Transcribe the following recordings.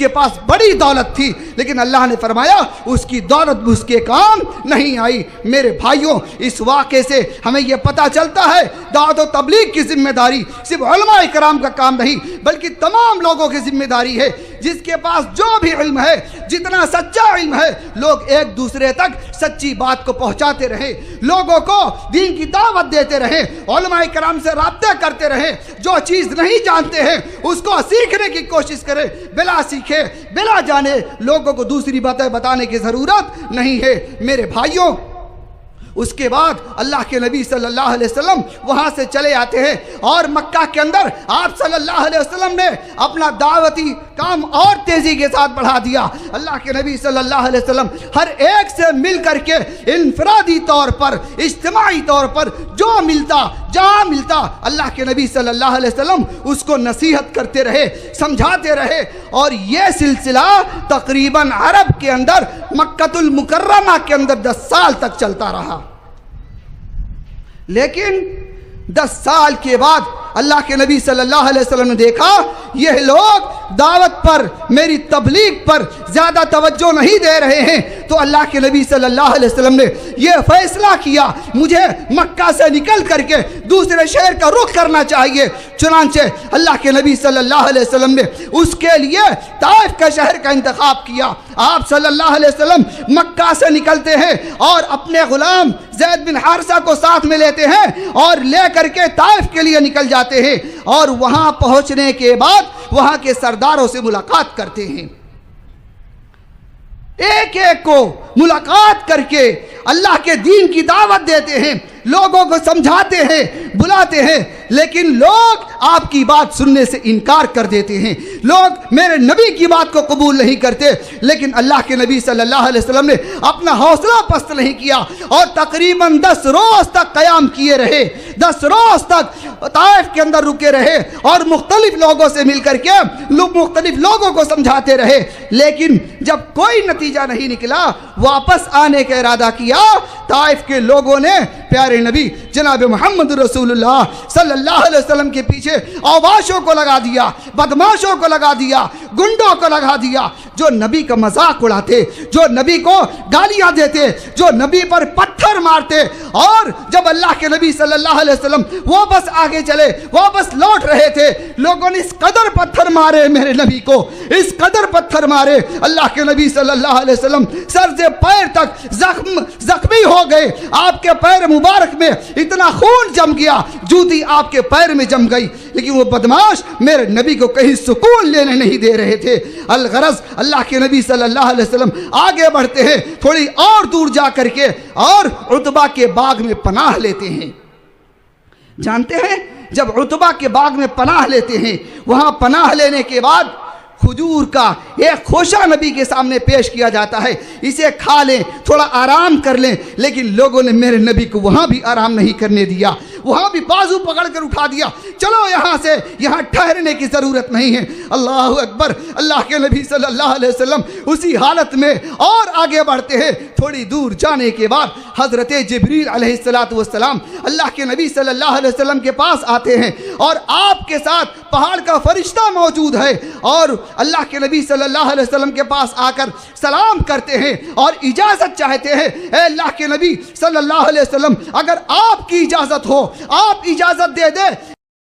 کے پاس بڑی دولت تھی، لیکن اللہ نے فرمایا اس کی دولت اس کے کام نہیں آئی۔ میرے بھائیوں، اس واقعے سے ہمیں یہ پتہ چلتا ہے دعوت و تبلیغ کی ذمہ داری صرف علماء کرام کا کام نہیں بلکہ تمام لوگوں کی ذمہ داری ہے۔ جس کے پاس جو بھی علم ہے، جتنا سچا علم ہے، لوگ ایک دوسرے تک سچی بات کو پہنچاتے رہے، لوگوں کو دین کی دعوت دیتے رہے، علماء کرام سے رابطہ کرتے رہے، جو چیز نہیں جانتے ہیں اس کو سیکھنے کی کوشش کرے، بلا سیکھے بلا جانے لوگوں کو دوسری باتیں بتانے کی ضرورت نہیں ہے۔ میرے بھائیوں، اس کے بعد اللہ کے نبی صلی اللہ علیہ وسلم وہاں سے چلے آتے ہیں اور مکہ کے اندر آپ صلی اللہ علیہ وسلم نے اپنا دعوتی کام اور تیزی کے ساتھ بڑھا دیا۔ اللہ کے نبی صلی اللہ علیہ وسلم ہر ایک سے مل کر کے انفرادی طور پر، اجتماعی طور پر جو ملتا جہاں ملتا، اللہ کے نبی صلی اللہ علیہ وسلم اس کو نصیحت کرتے رہے، سمجھاتے رہے، اور یہ سلسلہ تقریباً عرب کے اندر مکہ المکرمہ کے اندر 10 سال تک چلتا رہا۔ لیکن 10 سال کے بعد اللہ کے نبی صلی اللہ علیہ وسلم نے دیکھا یہ لوگ دعوت پر، میری تبلیغ پر زیادہ توجہ نہیں دے رہے ہیں، تو اللہ کے نبی صلی اللہ علیہ وسلم نے یہ فیصلہ کیا مجھے مکہ سے نکل کر کے دوسرے شہر کا رخ کرنا چاہیے۔ چنانچہ اللہ کے نبی صلی اللہ علیہ وسلم نے اس کے لیے طائف کا شہر کا انتخاب کیا۔ آپ صلی اللہ علیہ وسلم مکہ سے نکلتے ہیں اور اپنے غلام زید بن حارثہ کو ساتھ میں لیتے ہیں اور لے کر کے طائف کے لیے نکل جاتے ہیں، اور وہاں پہنچنے کے بعد وہاں کے سرداروں سے ملاقات کرتے ہیں۔ ایک ایک کو ملاقات کر کے اللہ کے دین کی دعوت دیتے ہیں، لوگوں کو سمجھاتے ہیں، بلاتے ہیں، لیکن لوگ آپ کی بات سننے سے انکار کر دیتے ہیں، لوگ میرے نبی کی بات کو قبول نہیں کرتے۔ لیکن اللہ کے نبی صلی اللہ علیہ وسلم نے اپنا حوصلہ پست نہیں کیا اور تقریباً 10 روز تک قیام کیے رہے، 10 روز تک طائف کے اندر رکے رہے اور مختلف لوگوں سے مل کر کے مختلف لوگوں کو سمجھاتے رہے۔ لیکن جب کوئی نتیجہ نہیں نکلا، واپس آنے کا ارادہ کیا۔ طائف کے لوگوں نے پیارے نبی جناب محمد رسول اللہ صلی اللہ علیہ وسلم کے پیچھے اواشوں کو لگا دیا، بدماشوں کو لگا دیا، گنڈوں کو لگا دیا، جو نبی کا مذاق اڑاتے، جو نبی کو گالیاں دیتے، جو نبی پر پتھر مارتے۔ اور جب اللہ کے نبی صلی اللہ علیہ وسلم واپس آگے چلے، واپس لوٹ رہے تھے، لوگوں نے اس قدر پتھر مارے میرے نبی کو، اس قدر پتھر مارے، اللہ کے نبی صلی اللہ علیہ وسلم سر سے پیر تک زخمی ہو گئے۔ آپ کے پیر مبارک میں اتنا خون جم گیا، جوتی آپ کے پیر میں جم گئی، لیکن وہ بدماش میرے نبی کو کہیں سکون لینے نہیں دے رہے تھے۔ الغرض اللہ کے نبی صلی اللہ علیہ وسلم آگے بڑھتے ہیں، تھوڑی اور دور جا کر کے اور عتبہ کے باغ میں پناہ لیتے ہیں۔ جانتے ہیں جب عتبہ کے باغ میں پناہ لیتے ہیں، وہاں پناہ لینے کے بعد کھجور کا ایک خوشہ نبی کے سامنے پیش کیا جاتا ہے، اسے کھا لیں، تھوڑا آرام کر لیں، لیکن لوگوں نے میرے نبی کو وہاں بھی آرام نہیں کرنے دیا، وہاں بھی بازو پکڑ کر اٹھا دیا، چلو یہاں سے، یہاں ٹھہرنے کی ضرورت نہیں ہے۔ اللہ اکبر! اللہ کے نبی صلی اللہ علیہ وسلم اسی حالت میں اور آگے بڑھتے ہیں۔ تھوڑی دور جانے کے بعد حضرت جبریل علیہ السلام اللہ کے نبی صلی اللہ علیہ وسلم کے پاس آتے ہیں، اور آپ کے ساتھ پہاڑ کا فرشتہ موجود ہے، اور اللہ کے نبی صلی اللہ علیہ وسلم کے پاس آ کر سلام کرتے ہیں اور اجازت چاہتے ہیں۔ اے اللہ کے نبی صلی اللہ علیہ وسلم، اگر آپ کی اجازت ہو، آپ اجازت دے دیں،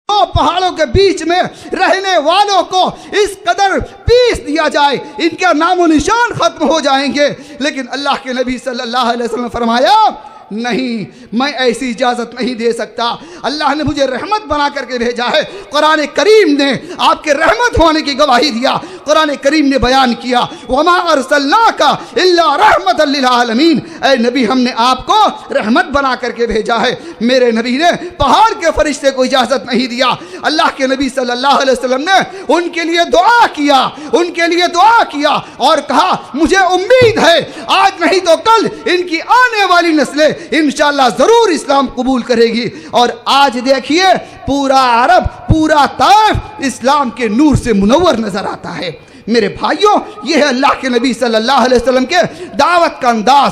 تو پہاڑوں کے بیچ میں رہنے والوں کو اس قدر پیس دیا جائے، ان کے نام و نشان ختم ہو جائیں گے۔ لیکن اللہ کے نبی صلی اللہ علیہ وسلم نے فرمایا نہیں، میں ایسی اجازت نہیں دے سکتا، اللہ نے مجھے رحمت بنا کر کے بھیجا ہے۔ قرآن کریم نے آپ کے رحمت ہونے کی گواہی دیا، قرآن کریم نے بیان کیا وما ارسلناک الا رحمت للعالمین، اے نبی ہم نے آپ کو رحمت بنا کر کے بھیجا ہے۔ میرے نبی نے پہاڑ کے فرشتے کو اجازت نہیں دیا، اللہ کے نبی صلی اللہ علیہ وسلم نے ان کے لیے دعا کیا، ان کے لیے دعا کیا اور کہا مجھے امید ہے آج نہیں تو کل ان کی آنے والی نسلیں انشاءاللہ ضرور اسلام قبول کرے گی۔ اور آج دیکھیے پورا عرب، پورا طائف اسلام کے نور سے منور نظر آتا ہے۔ میرے بھائیوں، یہ ہے اللہ کے نبی صلی اللہ علیہ وسلم کے دعوت کا انداز۔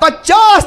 50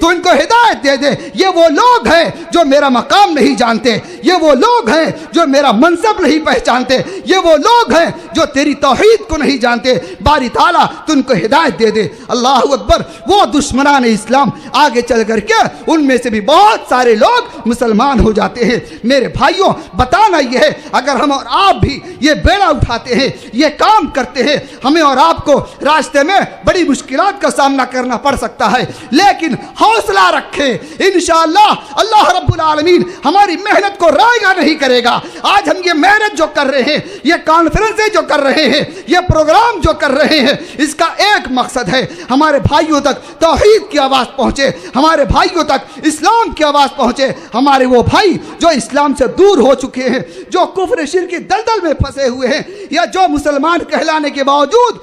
تو ان کو ہدایت دے دے۔ یہ وہ لوگ ہیں جو میرا مقام نہیں جانتے، یہ وہ لوگ ہیں جو میرا منصب نہیں پہچانتے، یہ وہ لوگ ہیں جو تیری توحید کو نہیں جانتے۔ باری تعالیٰ تو ان کو ہدایت دے دے۔ اللہ اکبر۔ وہ دشمنان اسلام آگے چل کر کے ان میں سے بھی بہت سارے لوگ مسلمان ہو جاتے ہیں۔ میرے بھائیوں، بتانا یہ ہے، اگر ہم اور آپ بھی یہ بیڑا اٹھاتے ہیں، یہ کام کرتے ہیں، ہمیں اور آپ کو راستے میں بڑی مشکلات کا سامنا کرنا پڑ سکتا ہے، لیکن حوصلہ رکھیں، انشاءاللہ اللہ رب العالمین ہماری محنت کو رائگاں نہیں کرے گا۔ آج ہم یہ محنت جو کر رہے ہیں، یہ کانفرنسیں جو کر رہے ہیں، یہ پروگرام جو کر رہے ہیں، اس کا ایک مقصد ہے، ہمارے بھائیوں تک توحید کی آواز پہنچے، ہمارے بھائیوں تک اسلام کی آواز پہنچے۔ ہمارے وہ بھائی جو اسلام سے دور ہو چکے ہیں، جو کفر شرک کی دلدل میں پھنسے ہوئے ہیں، یا جو مسلمان کہلانے کے باوجود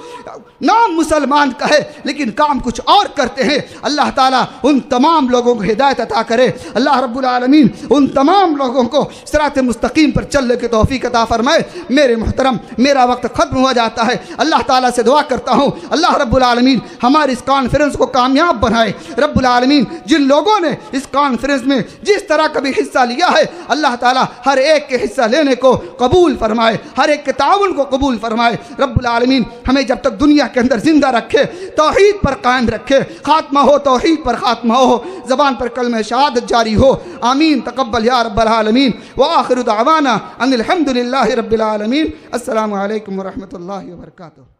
نام مسلمان کا ہے لیکن کام کچھ اور کرتے ہیں، اللہ تعالیٰ ان تمام لوگوں کو ہدایت عطا کرے۔ اللہ رب العالمین ان تمام لوگوں کو صراط مستقیم پر چلنے کی توفیق عطا فرمائے۔ میرے محترم، میرا وقت ختم ہوا جاتا ہے، اللہ تعالیٰ سے دعا کرتا ہوں اللہ رب العالمین ہماری اس کانفرنس کو کامیاب بنائے۔ رب العالمین جن لوگوں نے اس کانفرنس میں جس طرح کا بھی حصہ لیا ہے، اللہ تعالیٰ ہر ایک کے حصہ لینے کو قبول فرمائے، ہر ایک کے تعاون کو قبول فرمائے۔ رب العالمین ہمیں جب تک دنیا کے اندر زندہ رکھے، توحید پر قائم رکھے، خاتمہ ہو توحید پر خاتمہ ہو، زبان پر کلمہ شہادت جاری ہو۔ آمین تقبل یا رب العالمین۔ وآخر دعوانا ان الحمد للہ رب العالمین۔ السلام علیکم ورحمۃ اللہ وبرکاتہ۔